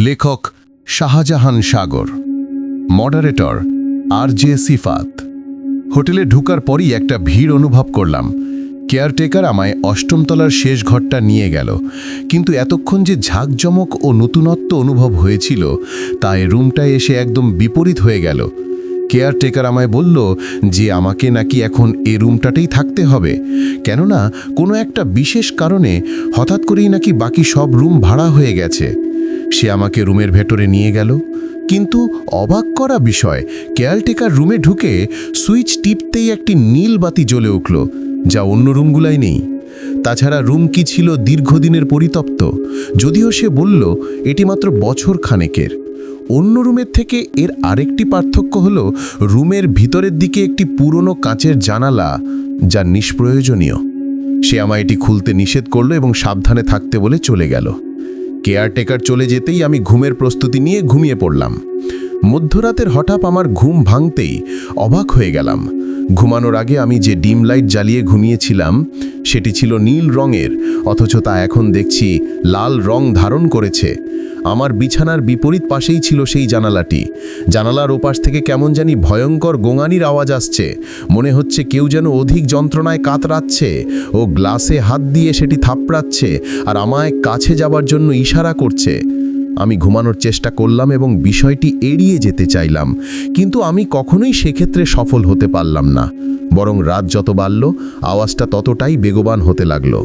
লেখক শাহজাহান সাগর, moderator RJ সিফাত। হোটেলে ঢুকার পরই একটা ভিড় অনুভব করলাম। কেয়ারটেকার আমায় অষ্টম তলার শেষ ঘরটা নিয়ে গেল, কিন্তু এতক্ষণ যে ঝাঁকজমক ও নতুনত্ব অনুভব হয়েছিল তা এই রুমটায় এসে একদম বিপরীত হয়ে গেল। কেয়ারটেকার আমায় বলল যে আমাকে নাকি এখন এ রুমটাতেই থাকতে হবে, কেননা কোনো একটা বিশেষ কারণে হঠাৎ করেই নাকি বাকি সব রুম ভাড়া হয়ে গেছে। সে আমাকে রুমের ভেতরে নিয়ে গেল, কিন্তু অবাক করা বিষয়, কেয়ারটেকার রুমে ঢুকে সুইচ টিপতেই একটি নীল বাতি জ্বলে উঠল, যা অন্য রুমগুলাই নেই। তাছাড়া রুম কি ছিল দীর্ঘদিনের পরিতপ্ত, যদিও সে বলল এটি মাত্র বছর খানেকের। অন্য রুমের থেকে এর আরেকটি পার্থক্য হলো রুমের ভিতরের দিকে একটি পুরনো কাঁচের জানালা, যা নিষ্প্রয়োজনীয়। সে আমায় এটি খুলতে নিষেধ করল এবং সাবধানে থাকতে বলে চলে গেল। কেয়ারটেকার চলে যেতেই আমি ঘুমের প্রস্তুতি নিয়ে ঘুমিয়ে পড়লাম। মধ্যরাতের হঠাৎ আমার ঘুম ভাঙতেই অবাক হয়ে গেলাম। ঘুমানোর আগে আমি যে ডিম লাইট জ্বালিয়ে ঘুমিয়েছিলাম সেটি ছিল নীল রঙের, অথচ তা এখন দেখছি লাল রং ধারণ করেছে। আমার বিছানার বিপরীত পাশেই ছিল সেই জানালাটি। জানালার ওপাশ থেকে কেমন জানি ভয়ঙ্কর গোঙানির আওয়াজ আসছে। মনে হচ্ছে কেউ যেন অধিক যন্ত্রণায় কাতরাচ্ছে ও গ্লাসে হাত দিয়ে সেটি থাপড়াচ্ছে আর আমায় কাছে যাবার জন্য ইশারা করছে। আমি ঘুমানোর চেষ্টা করলাম এবং বিষয়টি এড়িয়ে যেতে চাইলাম, কিন্তু আমি কখনোই সেক্ষেত্রে সফল হতে পারলাম না। বরং রাত যত বাড়ল আওয়াজটা ততটাই বেগবান হতে লাগলো।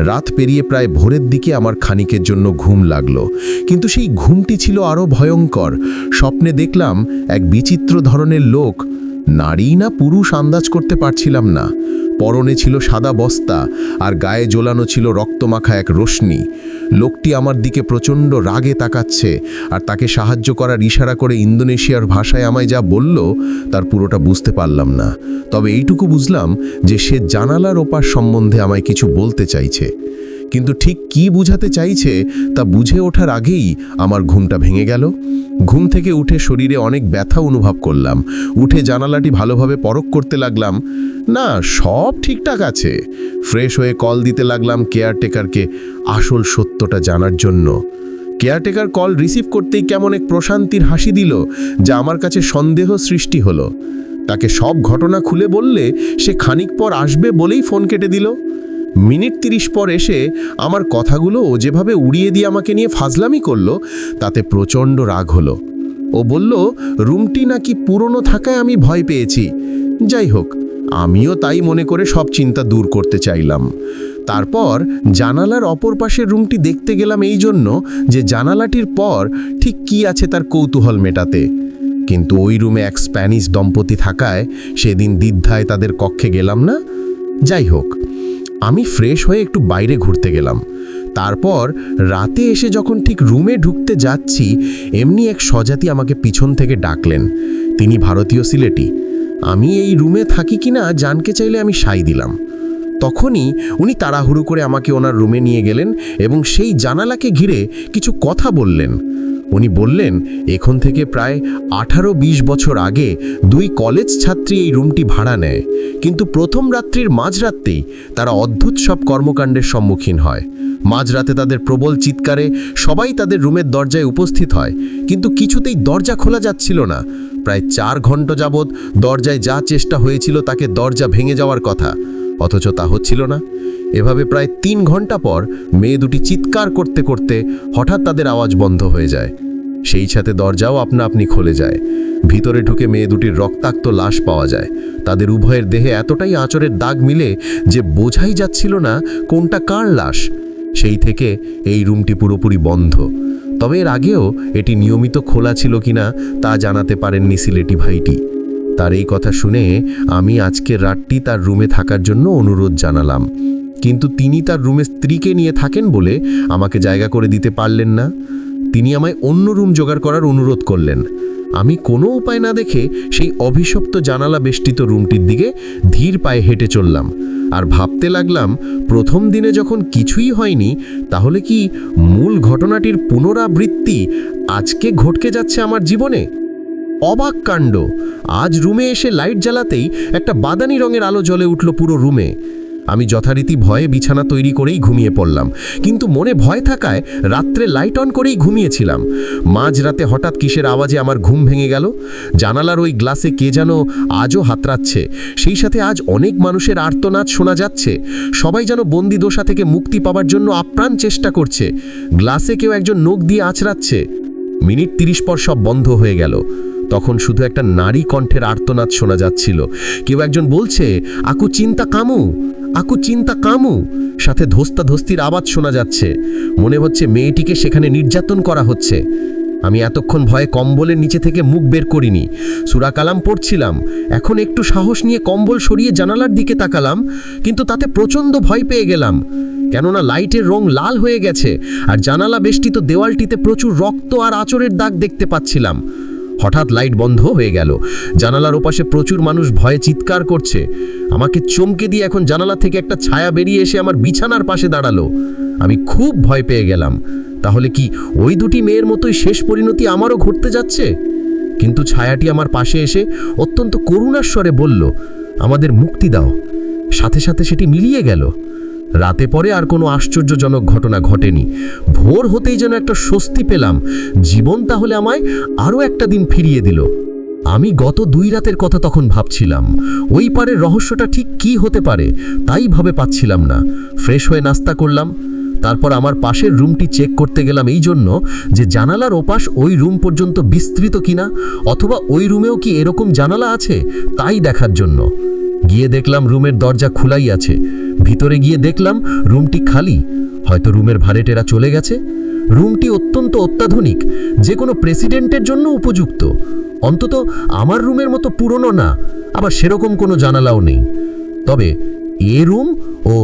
রাত পেরিয়ে প্রায় ভোরের দিকে আমার খানিকের জন্য ঘুম লাগলো, কিন্তু সেই ঘুমটি ছিল আরও ভয়ঙ্কর। স্বপ্নে দেখলাম এক বিচিত্র ধরনের লোক, নারী না পুরুষ আন্দাজ করতে পারছিলাম না। পরনে ছিল সাদা বস্তা আর গায়ে জ্বলানো ছিল রক্তমাখা এক রশ্মি। লোকটি আমার দিকে প্রচণ্ড রাগে তাকাচ্ছে আর তাকে সাহায্য করার ইশারা করে ইন্দোনেশিয়ার ভাষায় আমায় যা বলল তার পুরোটা বুঝতে পারলাম না। তবে এইটুকু বুঝলাম যে সে জানালার ওপার সম্বন্ধে আমায় কিছু বলতে চাইছে, কিন্তু ঠিক কী বুঝাতে চাইছে তা বুঝে ওঠার আগেই আমার ঘুমটা ভেঙে গেল। ঘুম থেকে উঠে শরীরে অনেক ব্যথা অনুভব করলাম। উঠে জানালাটি ভালোভাবে পরখ করতে লাগলাম। না, সব ঠিকঠাক আছে। ফ্রেশ হয়ে কল দিতে লাগলাম কেয়ারটেকারকে আসল সত্যটা জানার জন্য। কেয়ারটেকার কল রিসিভ করতেই কেমন এক প্রশান্তির হাসি দিল, যা আমার কাছে সন্দেহ সৃষ্টি হলো। তাকে সব ঘটনা খুলে বললে সে খানিক পর আসবে বলেই ফোন কেটে দিল। মিনিট 30 পর এসে আমার কথাগুলো ও যেভাবে উড়িয়ে দিয়ে আমাকে নিয়ে ফাজলামি করলো তাতে প্রচণ্ড রাগ হলো। ও বলল রুমটি নাকি পুরনো থাকায় আমি ভয় পেয়েছি। যাই হোক, আমিও তাই মনে করে সব চিন্তা দূর করতে চাইলাম। তারপর জানালার অপর পাশের রুমটি দেখতে গেলাম এই জন্য যে জানালাটির পর ঠিক কী আছে তার কৌতূহল মেটাতে। কিন্তু ওই রুমে এক স্প্যানিশ দম্পতি থাকায় সেদিন দ্বিধায় তাদের কক্ষে গেলাম না। যাই হোক, আমি ফ্রেশ হয়ে একটু বাইরে ঘুরতে গেলাম। তারপর রাতে এসে যখন ঠিক রুমে ঢুকতে যাচ্ছি, এমনি এক স্বজাতি আমাকে পিছন থেকে ডাকলেন। তিনি ভারতীয় সিলেটি। আমি এই রুমে থাকি কিনা জানতে চাইলে আমি সাই দিলাম। তখনই উনি তাড়াহুড়ো করে আমাকে ওনার রুমে নিয়ে গেলেন এবং সেই জানালাকে ঘিরে কিছু কথা বললেন। উনি বললেন এখন থেকে প্রায় 18-20 বছর আগে 2 কলেজ ছাত্রী এই রুমটি ভাড়া নেয়, কিন্তু প্রথম রাত্রির মাঝরাতেই তারা অদ্ভুত সব কর্মকাণ্ডের সম্মুখীন হয়। মাঝরাতে তাদের প্রবল চিৎকারে সবাই তাদের রুমের দরজায় উপস্থিত হয়, কিন্তু কিছুতেই দরজা খোলা যাচ্ছিল না। প্রায় 4 ঘন্টা যাবৎ দরজায় যা চেষ্টা হয়েছিল তাকে দরজা ভেঙে যাওয়ার কথা, অথচ তা হচ্ছিল না। এভাবে প্রায় 3 ঘন্টা পর মেয়ে দুটি চিৎকার করতে করতে হঠাৎ তাদের আওয়াজ বন্ধ হয়ে যায়। সেই সাথে দরজাও আপনা আপনি খুলে যায়। ভিতরে ঢুকে মেয়ে দুটির রক্তাক্ত লাশ পাওয়া যায়। তাদের উভয়ের দেহে এতটাই আঁচড়ের দাগ মিলে যে বোঝাই যাচ্ছিল না কোনটা কার লাশ। সেই থেকে এই রুমটি পুরোপুরি বন্ধ। তবে এর আগেও এটি নিয়মিত খোলা ছিল কিনা তা জানাতে পারেননি সিলেটি ভাইটি। তার এই কথা শুনে আমি আজকের রাতটি তার রুমে থাকার জন্য অনুরোধ জানালাম, কিন্তু তিনি তার রুমে স্ত্রীকে নিয়ে থাকেন বলে আমাকে জায়গা করে দিতে পারলেন না। তিনি আমায় অন্য রুম জোগাড় করার অনুরোধ করলেন। আমি কোনো উপায় না দেখে সেই অভিশপ্ত জানালা বেষ্টিত রুমটির দিকে ধীর পায়ে হেঁটে চললাম আর ভাবতে লাগলাম প্রথম দিনে যখন কিছুই হয়নি, তাহলে কি মূল ঘটনাটির পুনরাবৃত্তি আজকে ঘটকে যাচ্ছে আমার জীবনে? অবাক কাণ্ড! আজ রুমে এসে লাইট জ্বালাতেই একটা বাদানি রঙের আলো জ্বলে উঠল পুরো রুমে। আমি যথারীতি ভয়ে বিছানা তৈরি করেই ঘুমিয়ে পড়লাম, কিন্তু মনে ভয় থাকায় রাত্রে লাইট অন করেই ঘুমিয়েছিলাম। মাঝরাতে হঠাৎ কিসের আওয়াজে আমার ঘুম ভেঙে গেল। জানালার ওই গ্লাসে কে যেন আজও হাতড়াচ্ছে, সেই সাথে আজ অনেক মানুষের আর্তনাদ শোনা যাচ্ছে। সবাই যেন বন্দিদশা থেকে মুক্তি পাওয়ার জন্য আপ্রাণ চেষ্টা করছে। গ্লাসে কেউ একজন নখ দিয়ে আঁচড়াচ্ছে। মিনিট 30 পর সব বন্ধ হয়ে গেল। তখন শুধু একটা নারী কণ্ঠের আর্তনাদ শোনা যাচ্ছিল। কেউ একজন বলছে, আকু চিন্তা কামু, আকু চিন্তা কামু। সাথে ধস্তাধস্তির আওয়াজ শোনা যাচ্ছে। মনে হচ্ছে মেয়েটিকে সেখানে নির্যাতন করা হচ্ছে। আমি এতক্ষণ ভয়ে কম্বলের নিচে থেকে মুখ বের করিনি, সূরা কালাম পড়ছিলাম। এখন একটু সাহস নিয়ে কম্বল সরিয়ে জানালার দিকে তাকালাম, কিন্তু তাতে প্রচণ্ড ভয় পেয়ে গেলাম। কেননা লাইটের রং লাল হয়ে গেছে, আর জানালা বেষ্টিত দেওয়ালটিতে প্রচুর রক্ত আর আঁচড়ের দাগ দেখতে পাচ্ছিলাম। হঠাৎ লাইট বন্ধ হয়ে গেল। জানালার ওপাশে প্রচুর মানুষ ভয়ে চিৎকার করছে। আমাকে চমকে দিয়ে এখন জানালা থেকে একটা ছায়া বেরিয়ে এসে আমার বিছানার পাশে দাঁড়ালো। আমি খুব ভয় পেয়ে গেলাম। তাহলে কি ওই দুটি মেয়ের মতোই শেষ পরিণতি আমারও ঘটতে যাচ্ছে? কিন্তু ছায়াটি আমার পাশে এসে অত্যন্ত করুণার স্বরে বলল, আমাদের মুক্তি দাও। সাথে সাথে সেটি মিলিয়ে গেল। রাতে পরে আর কোনো আশ্চর্যজনক ঘটনা ঘটেনি। ভোর হতেই যেন একটা স্বস্তি পেলাম। জীবন তাহলে আমায় আরও একটা দিন ফিরিয়ে দিল। আমি গত 2 রাতের কথা তখন ভাবছিলাম। ওই পারের রহস্যটা ঠিক কী হতে পারে তাই ভাবে পাচ্ছিলাম না। ফ্রেশ হয়ে নাস্তা করলাম। তারপর আমার পাশের রুমটি চেক করতে গেলাম, এই জন্য যে জানালার ওপাশ ওই রুম পর্যন্ত বিস্তৃত কিনা, অথবা ওই রুমেও কি এরকম জানালা আছে তাই দেখার জন্য। গিয়ে দেখলাম রুমের দরজা খোলাই আছে। ভিতরে গিয়ে দেখলাম রুমটি খালি। হয়তো রুমের ভাড়াটেরা চলে গেছে। রুমটি অত্যন্ত অত্যাধুনিক, যে কোনো প্রেসিডেন্টের জন্য উপযুক্ত। অন্তত আমার রুমের মতো পুরনো না, আবার সেরকম কোনো জানালাও নেই। তবে এ রুম ও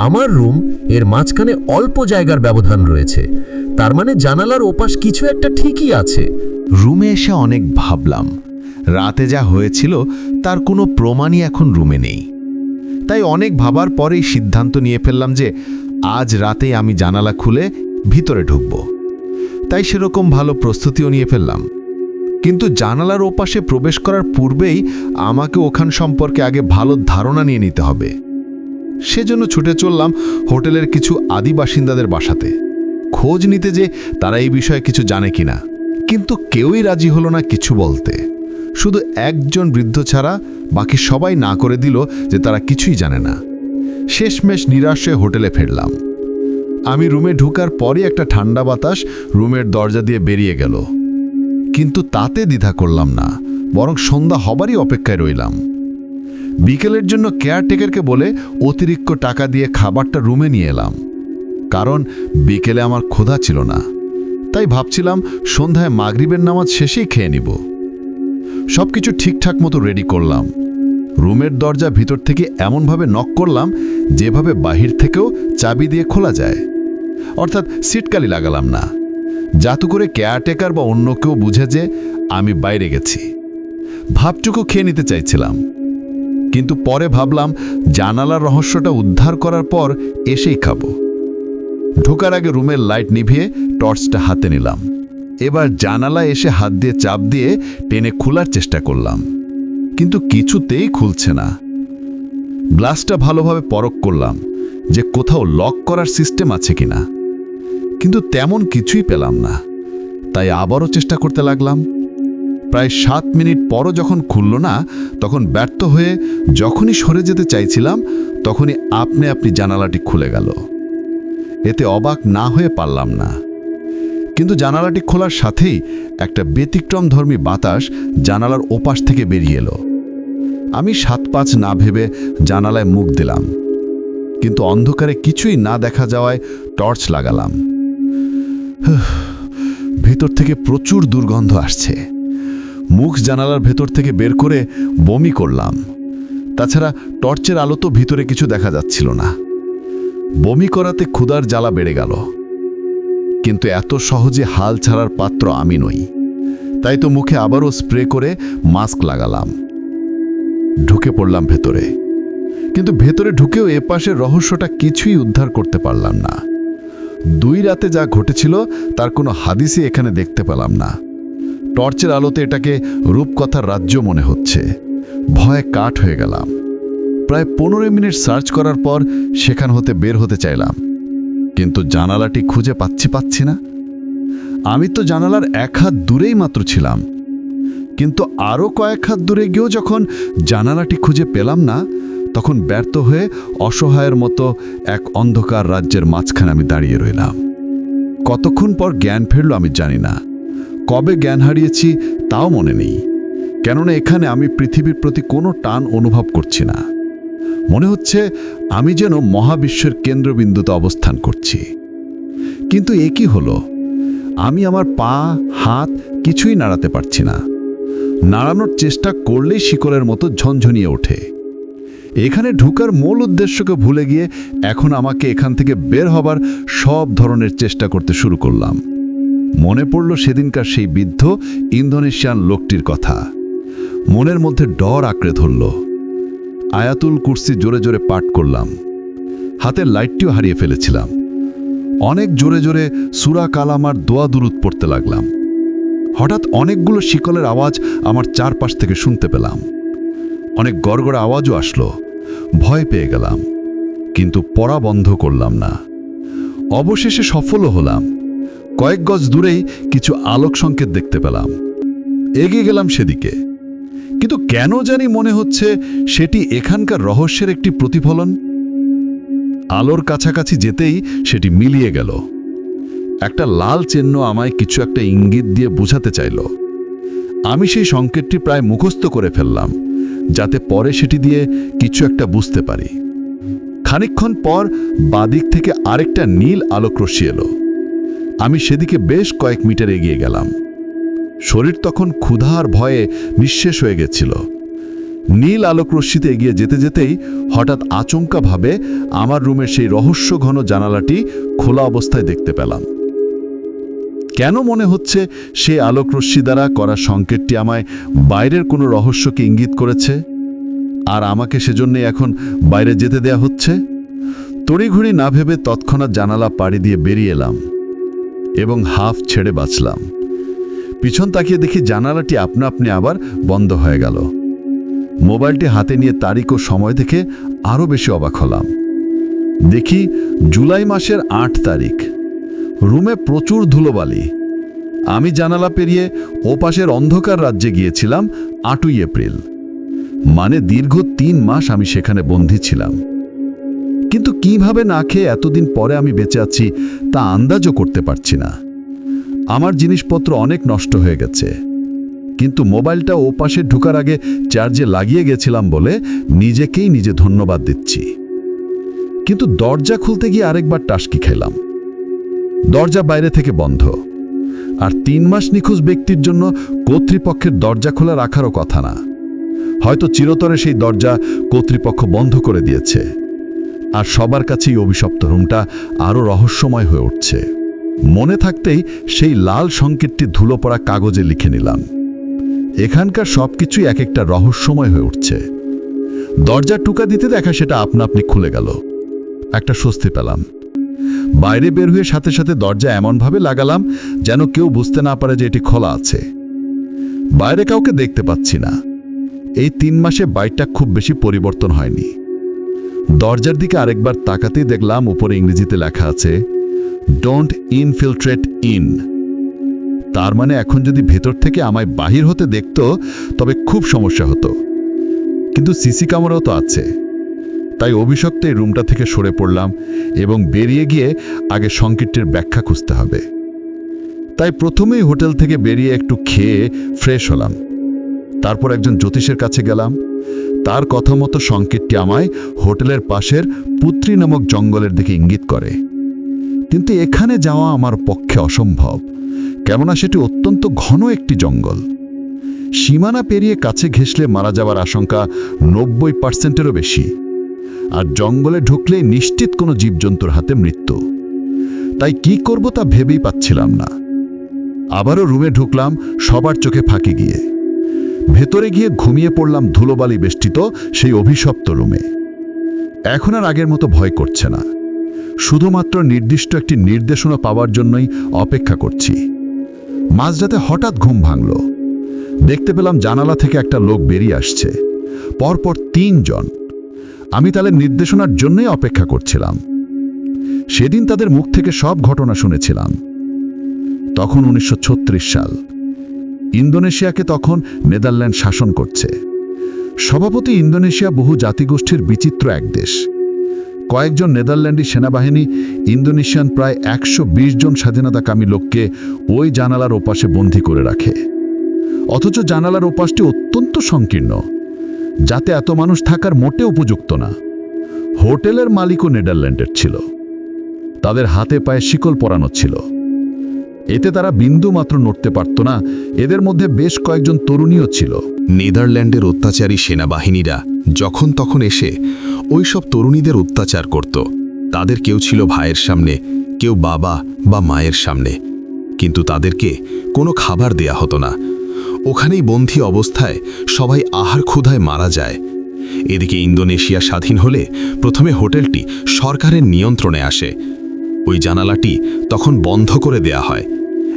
আমার রুম এর মাঝখানে অল্প জায়গার ব্যবধান রয়েছে। তার মানে জানালার ওপাশ কিছু একটা ঠিকই আছে। রুমে এসে অনেক ভাবলাম। রাতে যা হয়েছিল তার কোনো প্রমাণই এখন রুমে নেই। তাই অনেক ভাবার পরেই সিদ্ধান্ত নিয়ে ফেললাম যে আজ রাতেই আমি জানালা খুলে ভিতরে ঢুকব। তাই সেরকম ভালো প্রস্তুতিও নিয়ে ফেললাম। কিন্তু জানালার ওপাশে প্রবেশ করার পূর্বেই আমাকে ওখান সম্পর্কে আগে ভালো ধারণা নিয়ে নিতে হবে। সেজন্য ছুটে চললাম হোটেলের কিছু আদি বাসিন্দাদের বাসাতে, খোঁজ নিতে যে তারা এই বিষয়ে কিছু জানে কিনা। কিন্তু কেউই রাজি হলো না কিছু বলতে। শুধু একজন বৃদ্ধ ছাড়া বাকি সবাই না করে দিল যে তারা কিছুই জানে না। শেষমেশ নিরাশ হয়ে হোটেলে ফিরলাম। আমি রুমে ঢুকার পরই একটা ঠান্ডা বাতাস রুমের দরজা দিয়ে বেরিয়ে গেল। কিন্তু তাতে দ্বিধা করলাম না, বরং সন্ধ্যা হবারই অপেক্ষায় রইলাম। বিকেলের জন্য কেয়ারটেকারকে বলে অতিরিক্ত টাকা দিয়ে খাবারটা রুমে নিয়ে এলাম, কারণ বিকেলে আমার ক্ষুধা ছিল না। তাই ভাবছিলাম সন্ধ্যায় মাগরিবের নামাজ শেষেই খেয়ে নিব। সব কিছু ঠিকঠাক মতো রেডি করলাম। রুমের দরজা ভিতর থেকে এমনভাবে নক করলাম যেভাবে বাহির থেকেও চাবি দিয়ে খোলা যায়, অর্থাৎ সিটকালি লাগালাম না, যাতে করে কেয়ারটেকার বা অন্য কেউ বুঝে যে আমি বাইরে গেছি। ভাবটুকু খেয়ে নিতে চাইছিলাম, কিন্তু পরে ভাবলাম জানালার রহস্যটা উদ্ধার করার পর এসেই খাবো। ঢোকার আগে রুমের লাইট নিভিয়ে টর্চটা হাতে নিলাম। এবার জানালা এসে হাত দিয়ে চাপ দিয়ে টেনে খোলার চেষ্টা করলাম, কিন্তু কিছুতেই খুলছে না। গ্লাসটা ভালোভাবে পরখ করলাম যে কোথাও লক করার সিস্টেম আছে কিনা, কিন্তু তেমন কিছুই পেলাম না। তাই আবারও চেষ্টা করতে লাগলাম। প্রায় 7 মিনিট পরও যখন খুলল না, তখন ব্যর্থ হয়ে যখনই সরে যেতে চাইছিলাম তখনই আপনি জানালাটি খুলে গেল। এতে অবাক না হয়ে পারলাম না। কিন্তু জানালাটি খোলার সাথেই একটা ব্যতিক্রমধর্মী বাতাস জানালার ওপাশ থেকে বেরিয়ে এলো। আমি 7-5 না ভেবে জানালায় মুখ দিলাম, কিন্তু অন্ধকারে কিছুই না দেখা যাওয়ায় টর্চ লাগালাম। ভেতর থেকে প্রচুর দুর্গন্ধ আসছে। মুখ জানালার ভেতর থেকে বের করে বমি করলাম। তাছাড়া টর্চের আলো তো ভিতরে কিছু দেখা যাচ্ছিল না। বমি করাতে ক্ষুধার জ্বালা বেড়ে গেল। কিন্তু এত সহজে হাল ছাড়ার পাত্র আমি নই। তাই তো মুখে আবারও স্প্রে করে মাস্ক লাগালাম। ঢুকে পড়লাম ভেতরে। কিন্তু ভেতরে ঢুকেও এপাশের রহস্যটা কিছুই উদ্ধার করতে পারলাম না। 2 রাতে যা ঘটেছিল তার কোনো হাদিসই এখানে দেখতে পেলাম না। টর্চের আলোতে এটাকে রূপকথার রাজ্য মনে হচ্ছে। ভয়ে কাঠ হয়ে গেলাম। প্রায় 15 মিনিট সার্চ করার পর সেখান হতে বের হতে চাইলাম, কিন্তু জানালাটি খুঁজে পাচ্ছি না। আমি তো জানালার 1 হাত দূরেই মাত্র ছিলাম, কিন্তু আরও কয়েক হাত দূরে গিয়েও যখন জানালাটি খুঁজে পেলাম না, তখন ব্যর্থ হয়ে অসহায়ের মতো এক অন্ধকার রাজ্যের মাঝখানে আমি দাঁড়িয়ে রইলাম। কতক্ষণ পর জ্ঞান ফিরল আমি জানি না, কবে জ্ঞান হারিয়েছি তাও মনে নেই, কেননা এখানে আমি পৃথিবীর প্রতি কোনো টান অনুভব করছি না। মনে হচ্ছে আমি যেন মহাবিশ্বের কেন্দ্রবিন্দুতে অবস্থান করছি। কিন্তু এ কি হলো? আমি আমার পা হাত কিছুই নাড়াতে পারছি না। নাড়ানোর চেষ্টা করলেই শিকলের মতো ঝনঝনিয়ে ওঠে। এখানে ঢুকার মূল উদ্দেশ্যকে ভুলে গিয়ে এখন আমাকে এখান থেকে বের হবার সব ধরনের চেষ্টা করতে শুরু করলাম। মনে পড়ল সেদিনকার সেই বৃদ্ধ ইন্দোনেশিয়ান লোকটির কথা। মনের মধ্যে ডর আঁকড়ে ধরল। আয়াতুল কুরসি জোরে জোরে পাঠ করলাম। হাতের লাইটটিও হারিয়ে ফেলেছিলাম। অনেক জোরে জোরে সূরা কালামার দোয়া দুরূদ পড়তে লাগলাম। হঠাৎ অনেকগুলো শিকলের আওয়াজ আমার চারপাশ থেকে শুনতে পেলাম। অনেক গড়গড় আওয়াজও আসলো। ভয় পেয়ে গেলাম, কিন্তু পড়া বন্ধ করলাম না। অবশেষে সফলও হলাম। কয়েক গজ দূরেই কিছু আলোক সংকেত দেখতে পেলাম। এগিয়ে গেলাম সেদিকে, কিন্তু কেন জানি মনে হচ্ছে সেটি এখানকার রহস্যের একটি প্রতিফলন। আলোর কাছাকাছি যেতেই সেটি মিলিয়ে গেল। একটা লাল চিহ্ন আমায় কিছু একটা ইঙ্গিত দিয়ে বোঝাতে চাইল। আমি সেই সংকেতটি প্রায় মুখস্থ করে ফেললাম, যাতে পরে সেটি দিয়ে কিছু একটা বুঝতে পারি। খানিকক্ষণ পর বাদিক থেকে আরেকটা নীল আলোক রশ্মি এলো। আমি সেদিকে বেশ কয়েক মিটার এগিয়ে গেলাম। শরীর তখন ক্ষুধা আর ভয়ে নিঃশেষ হয়ে গেছিল। নীল আলোক রশ্মিতে এগিয়ে যেতে যেতেই হঠাৎ আচমকাভাবে আমার রুমের সেই রহস্যঘন জানালাটি খোলা অবস্থায় দেখতে পেলাম। কেন মনে হচ্ছে সেই আলোক রশ্মি দ্বারা করা সংকেতটি আমায় বাইরের কোনো রহস্যকে ইঙ্গিত করেছে, আর আমাকে সেজন্যই এখন বাইরে যেতে দেয়া হচ্ছে? তড়িঘড়ি না ভেবে তৎক্ষণাৎ জানালা পাড়ি দিয়ে বেরিয়ে এলাম এবং হাফ ছেড়ে বাঁচলাম। পিছন তাকিয়ে দেখি জানালাটি আপনা আপনি আবার বন্ধ হয়ে গেল। মোবাইলটি হাতে নিয়ে তারিখ ও সময় দেখে আরও বেশি অবাক হলাম। দেখি জুলাই মাসের 8 তারিখ। রুমে প্রচুর ধুলোবালি। আমি জানালা পেরিয়ে ওপাশের অন্ধকার রাজ্যে গিয়েছিলাম 8ই এপ্রিল। মানে দীর্ঘ 3 মাস আমি সেখানে বন্দী ছিলাম। কিন্তু কিভাবে না খেয়ে এতদিন পরে আমি বেঁচে আছি তা আন্দাজও করতে পারছি না। আমার জিনিসপত্র অনেক নষ্ট হয়ে গেছে, কিন্তু মোবাইলটা ওপাশে ঢোকার আগে চার্জে লাগিয়ে গেছিলাম বলে নিজেকেই নিজে ধন্যবাদ দিচ্ছি। কিন্তু দরজা খুলতে গিয়ে আরেকবার টাসকি খেলাম। দরজা বাইরে থেকে বন্ধ, আর 3 মাস নিখোঁজ ব্যক্তির জন্য কর্তৃপক্ষের দরজা খোলা রাখারও কথা না। হয়তো চিরতরে সেই দরজা কর্তৃপক্ষ বন্ধ করে দিয়েছে, আর সবার কাছেই অভিশপ্ত রুমটা আরও রহস্যময় হয়ে উঠছে। মনে থাকতেই সেই লাল সংকেতটি ধুলো পড়া কাগজে লিখে নিলাম। এখানকার সবকিছুই এক একটা রহস্যময় হয়ে উঠছে। দরজা টুকা দিতে দেখা সেটা আপনা আপনি খুলে গেল। একটা স্বস্তি পেলাম। বাইরে বের হয়ে সাথে সাথে দরজা এমনভাবে লাগালাম যেন কেউ বুঝতে না পারে যে এটি খোলা আছে। বাইরে কাউকে দেখতে পাচ্ছি না। এই 3 মাসে বাইরটা খুব বেশি পরিবর্তন হয়নি। দরজার দিকে আরেকবার তাকাতেই দেখলাম উপরে ইংরেজিতে লেখা আছে, ডোন্ট ইনফিলট্রেট ইন। তার মানে এখন যদি ভেতর থেকে আমায় বাহির হতে দেখতো তবে খুব সমস্যা হতো। কিন্তু সিসি ক্যামেরাও তো আছে। তাই অভিশপ্ত এই রুমটা থেকে সরে পড়লাম এবং বেরিয়ে গিয়ে আগে সংকেতটির ব্যাখ্যা খুঁজতে হবে। তাই প্রথমেই হোটেল থেকে বেরিয়ে একটু খেয়ে ফ্রেশ হলাম। তারপর একজন জ্যোতিষের কাছে গেলাম। তার কথা মতো সংকেতটি আমায় হোটেলের পাশের পুত্রী নামক জঙ্গলের দিকে ইঙ্গিত করে। কিন্তু এখানে যাওয়া আমার পক্ষে অসম্ভব, কেননা সেটি অত্যন্ত ঘন একটি জঙ্গল। সীমানা পেরিয়ে কাছে ঘেঁষলে মারা যাওয়ার আশঙ্কা 90%-এরও বেশি, আর জঙ্গলে ঢুকলেই নিশ্চিত কোনো জীবজন্তুর হাতে মৃত্যু। তাই কি করব তা ভেবেই পাচ্ছিলাম না। আবারও রুমে ঢুকলাম সবার চোখে ফাঁকি গিয়ে। ভেতরে গিয়ে ঘুমিয়ে পড়লাম ধুলোবালি বেষ্টিত সেই অভিশপ্ত রুমে। এখন আর আগের মতো ভয় করছে না। শুধুমাত্র নির্দিষ্ট একটি নির্দেশনা পাওয়ার জন্যই অপেক্ষা করছি। মাঝরাতে হঠাৎ ঘুম ভাঙল। দেখতে পেলাম জানালা থেকে একটা লোক বেরিয়ে আসছে। পরপর 3 জন। আমি তাদের নির্দেশনার জন্যই অপেক্ষা করছিলাম। সেদিন তাদের মুখ থেকে সব ঘটনা শুনেছিলাম। তখন 1936 সাল। ইন্দোনেশিয়াকে তখন নেদারল্যান্ড শাসন করছে। সভাপতি ইন্দোনেশিয়া বহু জাতিগোষ্ঠীর বিচিত্র এক দেশ। কয়েকজন নেদারল্যান্ডি সেনাবাহিনী ইন্দোনেশিয়ান প্রায় 120 জন স্বাধীনতাকামী লোককে ওই জানালার ওপাশে বন্দী করে রাখে। অথচ জানালার ওপাশটি অত্যন্ত সংকীর্ণ, যাতে এত মানুষ থাকার মোটে উপযুক্ত না। হোটেলের মালিকও নেদারল্যান্ডের ছিল। তাদের হাতে পায়ে শিকল পরানো ছিল। এতে তারা বিন্দু মাত্র নড়তে পারত না। এদের মধ্যে বেশ কয়েকজন তরুণীও ছিল। নেদারল্যান্ডের অত্যাচারী সেনাবাহিনীরা যখন তখন এসে ওই সব তরুণীদের অত্যাচার করত। তাদের কেউ ছিল ভাইয়ের সামনে, কেউ বাবা বা মায়ের সামনে, কিন্তু তাদেরকে কোনো খাবার দেয়া হতো না। ওখানেই বন্দী অবস্থায় সবাই আহার ক্ষুধায় মারা যায়। এদিকে ইন্দোনেশিয়া স্বাধীন হলে প্রথমে হোটেলটি সরকারের নিয়ন্ত্রণে আসে। ওই জানালাটি তখন বন্ধ করে দেয়া হয়।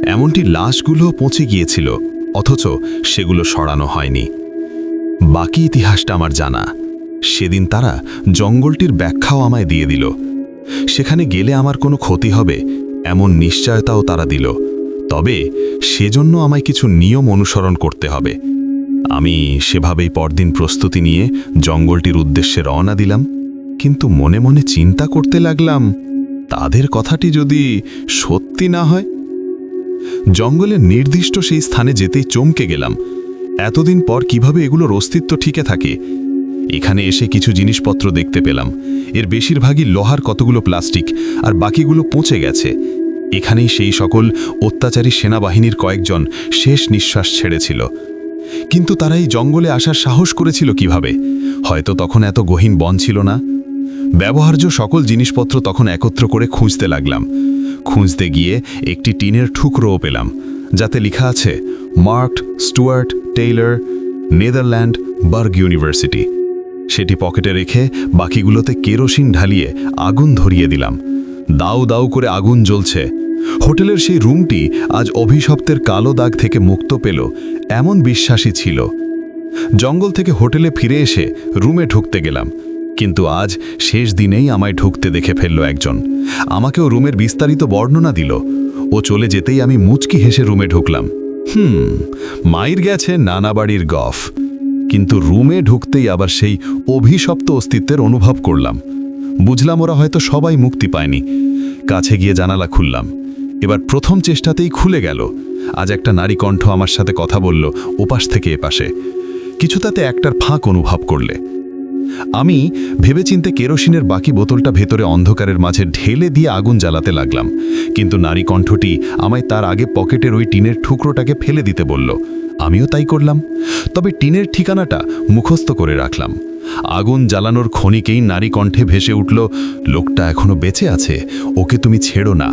এমনটি লাশগুলো পচে গিয়েছিল, অথচ সেগুলো সরানো হয়নি। বাকি ইতিহাসটা আমার জানা। সেদিন তারা জঙ্গলটির ব্যাখ্যাও আমায় দিয়ে দিল। সেখানে গেলে আমার কোনো ক্ষতি হবে এমন নিশ্চয়তাও তারা দিল। তবে সেজন্য আমায় কিছু নিয়ম অনুসরণ করতে হবে। আমি সেভাবেই পরদিন প্রস্তুতি নিয়ে জঙ্গলটির উদ্দেশ্যে রওনা দিলাম। কিন্তু মনে মনে চিন্তা করতে লাগলাম, তাদের কথাটি যদি সত্যি না হয়। জঙ্গলের নির্দিষ্ট সেই স্থানে যেতেই চমকে গেলাম। এতদিন পর কিভাবে এগুলোর অস্তিত্ব টিকে থাকে। এখানে এসে কিছু জিনিসপত্র দেখতে পেলাম। এর বেশিরভাগই লোহার, কতগুলো প্লাস্টিক, আর বাকিগুলো পচে গেছে। এখানেই সেই সকল অত্যাচারী সেনাবাহিনীর কয়েকজন শেষ নিঃশ্বাস ছেড়েছিল। কিন্তু তারা এই জঙ্গলে আসার সাহস করেছিল কিভাবে? হয়তো তখন এত গহীন বন ছিল না। ব্যবহার্য সকল জিনিসপত্র তখন একত্র করে খুঁজতে লাগলাম। খুঁজতে গিয়ে একটি টিনের টুকরোও পেলাম, যাতে লেখা আছে Mark Stuart Taylor, Netherland, Berg University. সেটি পকেটে রেখে বাকিগুলোতে কেরোসিন ঢালিয়ে আগুন ধরিয়ে দিলাম। দাউ দাউ করে আগুন জ্বলছে। হোটেলের সেই রুমটি আজ অভিশপ্তের কালো দাগ থেকে মুক্ত পেল এমন বিশ্বাসই ছিল। জঙ্গল থেকে হোটেলে ফিরে এসে রুমে ঢুকতে গেলাম, কিন্তু আজ শেষ দিনেই আমায় ঢুকতে দেখে ফেলল একজন। আমাকেও রুমের বিস্তারিত বর্ণনা দিল। ও চলে যেতেই আমি মুচকি হেসে রুমে ঢুকলাম। মাইর গেছে নানা বাড়ির গফ। কিন্তু রুমে ঢুকতেই আবার সেই অভিশপ্ত অস্তিত্বের অনুভব করলাম। বুঝলাম ওরা হয়তো সবাই মুক্তি পায়নি। কাছে গিয়ে জানালা খুললাম। এবার প্রথম চেষ্টাতেই খুলে গেল। আজ একটা নারী কণ্ঠ আমার সাথে কথা বলল ওপাশ থেকে এপাশে। কিছু তাতে একটার ফাঁক অনুভব করলে। আমি ভেবেচিন্তে কেরোসিনের বাকি বোতলটা ভেতরে অন্ধকারের মাঝে ঢেলে দিয়ে আগুন জ্বালাতে লাগলাম, কিন্তু নারী কণ্ঠটি আমায় তার আগে পকেটের ওই টিনের টুকরোটাকে ফেলে দিতে বলল। আমিও তাই করলাম, তবে টিনের ঠিকানাটা মুখস্থ করে রাখলাম। আগুন জ্বালানোর ক্ষণিকেই নারী কণ্ঠে ভেসে উঠল, লোকটা এখনো বেঁচে আছে, ওকে তুমি ছেড়ো না,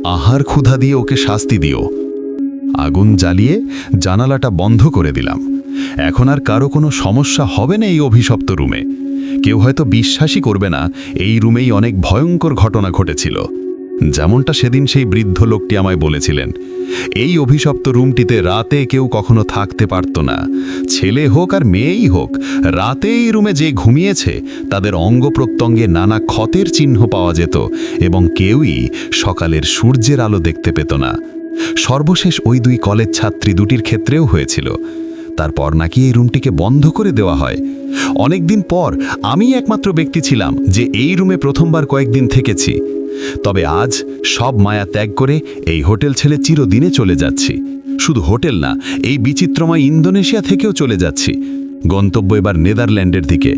আহার ক্ষুধা দিয়ে ওকে শাস্তি দিও। আগুন জ্বালিয়ে জানালাটা বন্ধ করে দিলাম। এখন আর কারো কোনো সমস্যা হবে না এই অভিশপ্ত রুমে। কেউ হয়তো বিশ্বাসই করবে না এই রুমেই অনেক ভয়ঙ্কর ঘটনা ঘটেছিল, যেমনটা সেদিন সেই বৃদ্ধ লোকটি আমায় বলেছিলেন। এই অভিশপ্ত রুমটিতে রাতে কেউ কখনো থাকতে পারত না। ছেলে হোক আর মেয়েই হোক, রাতে এই রুমে যে ঘুমিয়েছে তাদের অঙ্গ প্রত্যঙ্গে নানা ক্ষতের চিহ্ন পাওয়া যেত, এবং কেউই সকালের সূর্যের আলো দেখতে পেত না। সর্বশেষ ওই দুই কলেজ ছাত্রী দুটির ক্ষেত্রেও হয়েছিল। তারপর নাকি এই রুমটিকে বন্ধ করে দেওয়া হয়। অনেকদিন পর আমি একমাত্র ব্যক্তি ছিলাম যে এই রুমে প্রথমবার কয়েকদিন থেকেছি। তবে আজ সব মায়া ত্যাগ করে এই হোটেল ছেড়ে চিরদিনে চলে যাচ্ছি। শুধু হোটেল না, এই বিচিত্রময় ইন্দোনেশিয়া থেকেও চলে যাচ্ছি। গন্তব্য এবার নেদারল্যান্ডের দিকে।